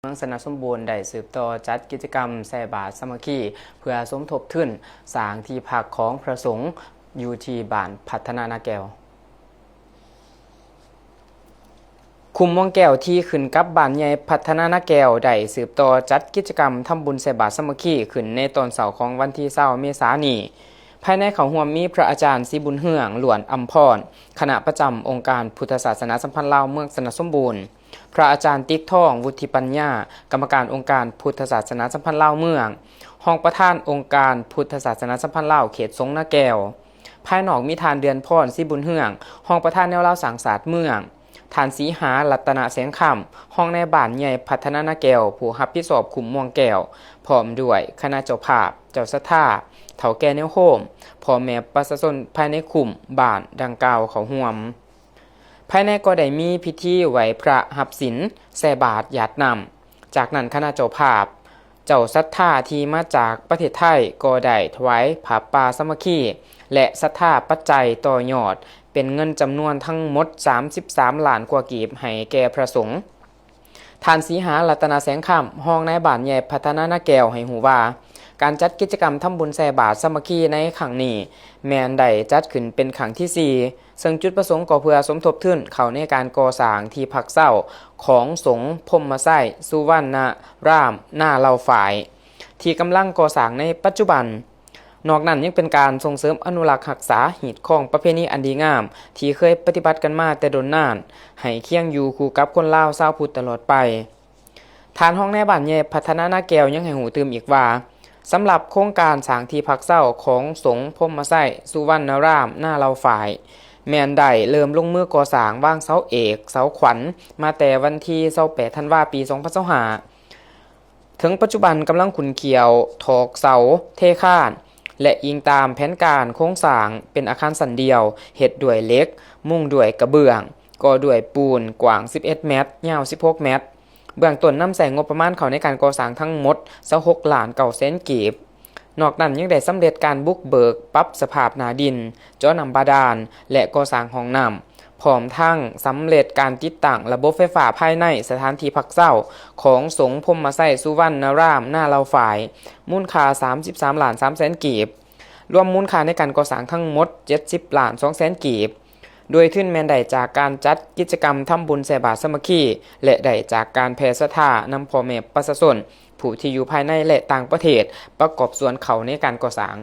เมืองสนสมบูรณ์ได้สืบต่อจัดกิจกรรมใส่บาตรสามัคคีเพื่อสมทบทุนสร้างที่พักของพระสงฆ์อยู่ที่บ้านพัฒนานาแก้วคุมม่วงแก้วที่ขึ้นกับบ้านใหญ่พัฒนานาแก้วได้สืบต่อจัดกิจกรรมทำบุญใส่บาตรสามัคคีขึ้นในตอนเสาร์ของวันที่20 เมษายนนี้ภายในเขาร่วมมีพระอาจารย์ศรีบุญเฮืองหลวนอัมพรคณะประจำองค์การพุทธศาสนาสัมพันธ์ลาวเมืองสนสมบูรณ์พระอาจารย์ติ๊กท่องวุฒิปัญญากรรมการองค์การพุทธศาสนาสัมพันธ์ลาวเมืองห้องประธานองค์การพุทธศาสนาสัมพันธ์ลาวเขตสงนาแก้วภายนอกมีทานเดือนพรศรีบุญเฮืองห้องประธานแนวลาวสังสาสตร์เมืองฐานสีหารัตนแสงคำห้องในบ้านใหญ่พัฒนานาแก้วผู้รับผิดชอบขุมม่วงแก้วพร้อมด้วยคณะเจ้าภาพเจ้าศรัทธาเฒ่าแก่แนวโฮมพ่อแม่ประชาชนภายในขุมบ้านดังกล่าวเขาร่วมภายในก็ได้มีพิธีไหว้พระหับศีลใส่บาตรหยาดน้ำจากนั้นคณะเจ้าภาพเจ้าศรัทธาที่มาจากประเทศไทยก็ได้ถวายผ้าป่าสามัคคีและศรัทธาปัจจัยต่อยอดเป็นเงินจำนวนทั้งหมด33 ล้านกว่ากีบให้แก่พระสงฆ์ท่านสีหารัตนแสงคำห้องในบ้านใหญ่พัฒนานาแก้วให้หูว่าการจัดกิจกรรมทำบุญใส่บาตรสามัคคีในครั้งนี้แม้นได้จัดขึ้นเป็นครั้งที่4ซึ่งจุดประสงค์ก็เพื่อสมทบทุนเข้าในการก่อสร้างที่พักเศร้าของสงฆ์พรหมไสยสุวรรณรามหน้าเหล่าฝ่ายที่กำลังก่อสร้างในปัจจุบันนอกนั้นยังเป็นการส่งเสริมอนุรักษ์รักษาหีดของประเพณีอันดีงามที่เคยปฏิบัติกันมาแต่โดนนานให้เคียงอยู่คู่กับคนลาวชาวพุทธตลอดไปฐานห้องในบ้านใหญ่พัฒนานาแก้วยังให้หูตื่มอีกว่าสำหรับโครงการสร้างที่พักเศร้าของสงฆ์พรหมไสยสุวรรณรามหน้าเหล่าฝ่ายแม่นได้เริ่มลงมือก่อสร้างวางเสาเอกเสาขวัญมาแต่วันที่28 ธันวาคม ปี 2025ถึงปัจจุบันกำลังขุนเขียวถอกเสาเทคานและอิงตามแผนการโครงสร้างเป็นอาคารสันเดียวเฮ็ดด้วยเหล็กมุงด้วยกระเบื้องก่อด้วยปูนกว้าง11 เมตรยาว16 เมตรเบื้องต้นนำใส่งบประมาณเข้าในการก่อสร้างทั้งหมด26 ล้าน 9 แสนกีบนอกนั้นยังได้สำเร็จการบุกเบิกปรับสภาพนาดินเจาะน้ำบาดาลและก่อสร้างห้องน้ำพร้อมทั้งสำเร็จการติดตั้งระบบไฟฟ้าภายในสถานที่พักเศร้าของสงฆ์พรหมไสยสุวรรณรามหน้าเหล่าฝ่ายมูลค่า33 ล้าน 3 แสนกีบรวมมูลค่าในการก่อสร้างทั้งหมด70 ล้าน 2 แสนกีบโดยทุนแม่นได้จากการจัดกิจกรรมทำบุญใส่บาตรสามัคคีและได้จากการแผ่ศรัทธานำพ่อแม่ประชาชนผู้ที่อยู่ภายในและต่างประเทศประกอบส่วนเขาในการก่อสร้าง